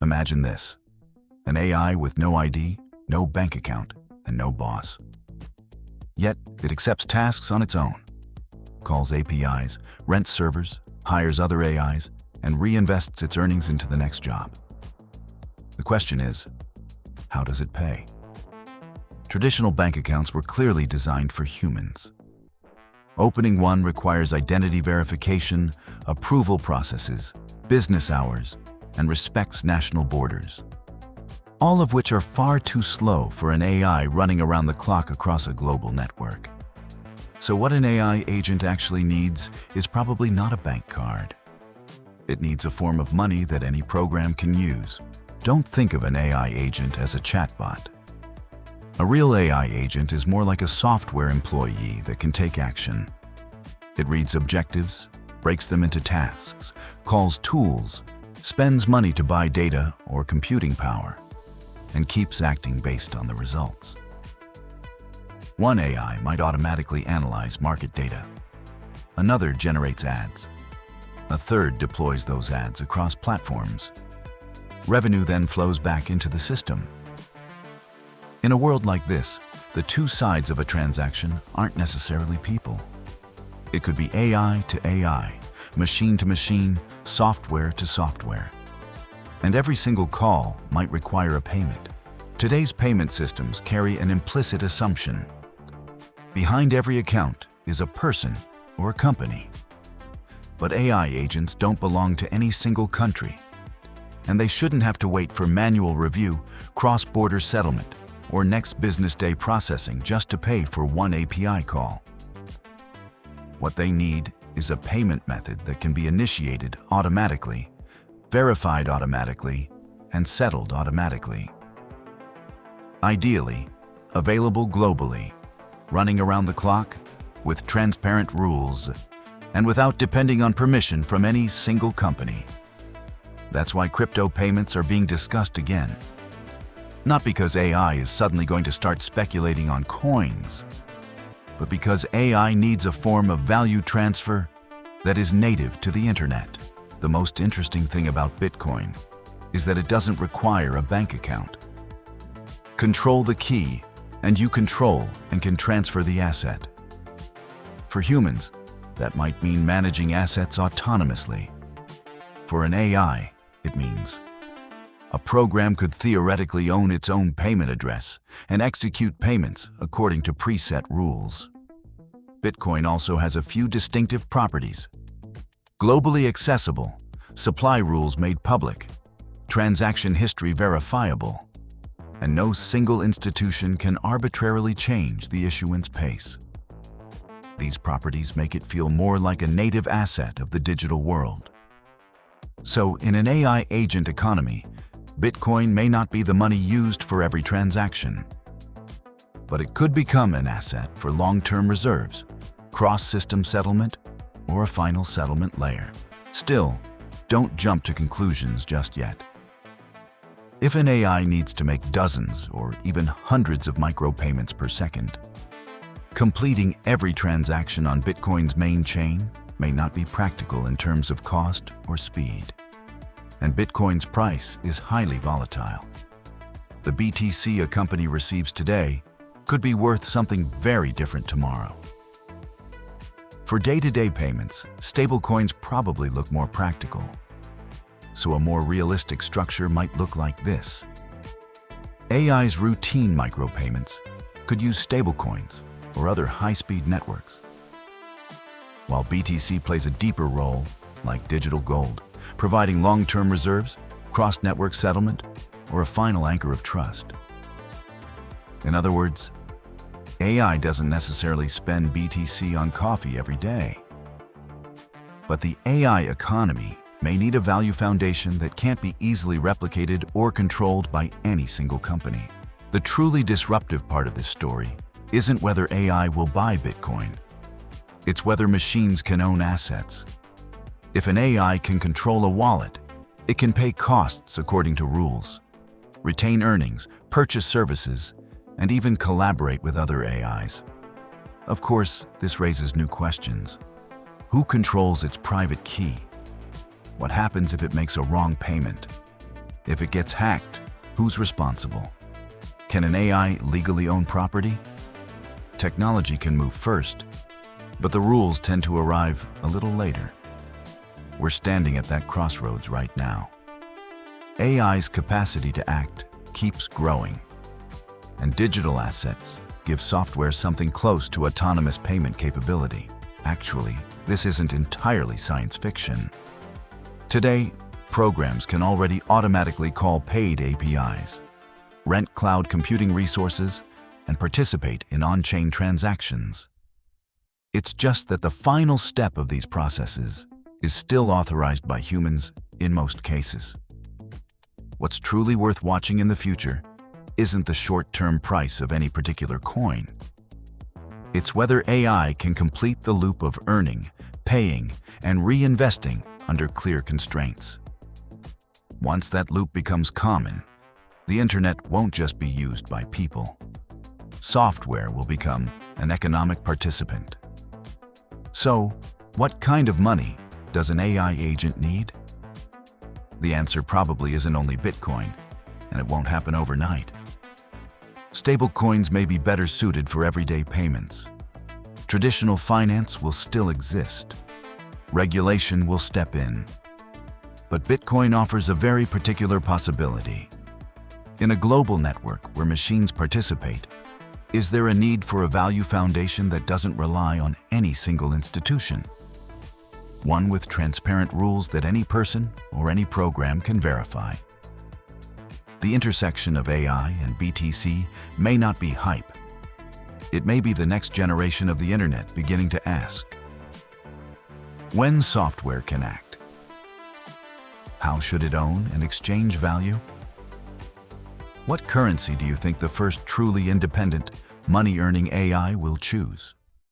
Imagine this: an AI with no ID, no bank account, and no boss. Yet, it accepts tasks on its own, calls APIs, rents servers, hires other AIs, and reinvests its earnings into the next job. The question is, how does it pay? Traditional bank accounts were clearly designed for humans. Opening one requires identity verification, approval processes, business hours, and respects national borders, all of which are far too slow for an AI running around the clock across a global network. So what an AI agent actually needs is probably not a bank card. It needs a form of money that any program can use. Don't think of an AI agent as a chatbot. A real AI agent is more like a software employee that can take action. It reads objectives, breaks them into tasks, calls tools, spends money to buy data or computing power, and keeps acting based on the results. One AI might automatically analyze market data. Another generates ads. A third deploys those ads across platforms. Revenue then flows back into the system. In a world like this, the two sides of a transaction aren't necessarily people. It could be AI to AI, machine to machine, software to software. And every single call might require a payment. Today's payment systems carry an implicit assumption. Behind every account is a person or a company. But AI agents don't belong to any single country, and they shouldn't have to wait for manual review, cross-border settlement, or next business day processing just to pay for one API call. What they need is a payment method that can be initiated automatically, verified automatically, and settled automatically. Ideally, available globally, running around the clock, with transparent rules, and without depending on permission from any single company. That's why crypto payments are being discussed again. Not because AI is suddenly going to start speculating on coins, but because AI needs a form of value transfer that is native to the internet. The most interesting thing about Bitcoin is that it doesn't require a bank account. Control the key, and you control and can transfer the asset. For humans, that might mean managing assets autonomously. For an AI, it means a program could theoretically own its own payment address and execute payments according to preset rules. Bitcoin also has a few distinctive properties: globally accessible, supply rules made public, transaction history verifiable, and no single institution can arbitrarily change the issuance pace. These properties make it feel more like a native asset of the digital world. So, in an AI agent economy, Bitcoin may not be the money used for every transaction, but it could become an asset for long-term reserves, cross-system settlement, or a final settlement layer. Still, don't jump to conclusions just yet. If an AI needs to make dozens or even hundreds of micropayments per second, completing every transaction on Bitcoin's main chain may not be practical in terms of cost or speed. And Bitcoin's price is highly volatile. The BTC a company receives today could be worth something very different tomorrow. For day-to-day payments, stablecoins probably look more practical. So a more realistic structure might look like this. AI's routine micropayments could use stablecoins or other high-speed networks, while BTC plays a deeper role, like digital gold, providing long-term reserves, cross-network settlement, or a final anchor of trust. In other words, AI doesn't necessarily spend BTC on coffee every day. But the AI economy may need a value foundation that can't be easily replicated or controlled by any single company. The truly disruptive part of this story isn't whether AI will buy Bitcoin. It's whether machines can own assets. If an AI can control a wallet, it can pay costs according to rules, retain earnings, purchase services, and even collaborate with other AIs. Of course, this raises new questions. Who controls its private key? What happens if it makes a wrong payment? If it gets hacked, who's responsible? Can an AI legally own property? Technology can move first, but the rules tend to arrive a little later. We're standing at that crossroads right now. AI's capacity to act keeps growing, and digital assets give software something close to autonomous payment capability. Actually, this isn't entirely science fiction. Today, programs can already automatically call paid APIs, rent cloud computing resources, and participate in on-chain transactions. It's just that the final step of these processes is still authorized by humans in most cases. What's truly worth watching in the future isn't the short-term price of any particular coin. It's whether AI can complete the loop of earning, paying, and reinvesting under clear constraints. Once that loop becomes common, the internet won't just be used by people. Software will become an economic participant. So, what kind of money does an AI agent need? The answer probably isn't only Bitcoin, and it won't happen overnight. Stablecoins may be better suited for everyday payments. Traditional finance will still exist. Regulation will step in. But Bitcoin offers a very particular possibility. In a global network where machines participate, is there a need for a value foundation that doesn't rely on any single institution? One with transparent rules that any person or any program can verify. The intersection of AI and BTC may not be hype. It may be the next generation of the internet beginning to ask, when software can act, how should it own and exchange value? What currency do you think the first truly independent, money-earning AI will choose?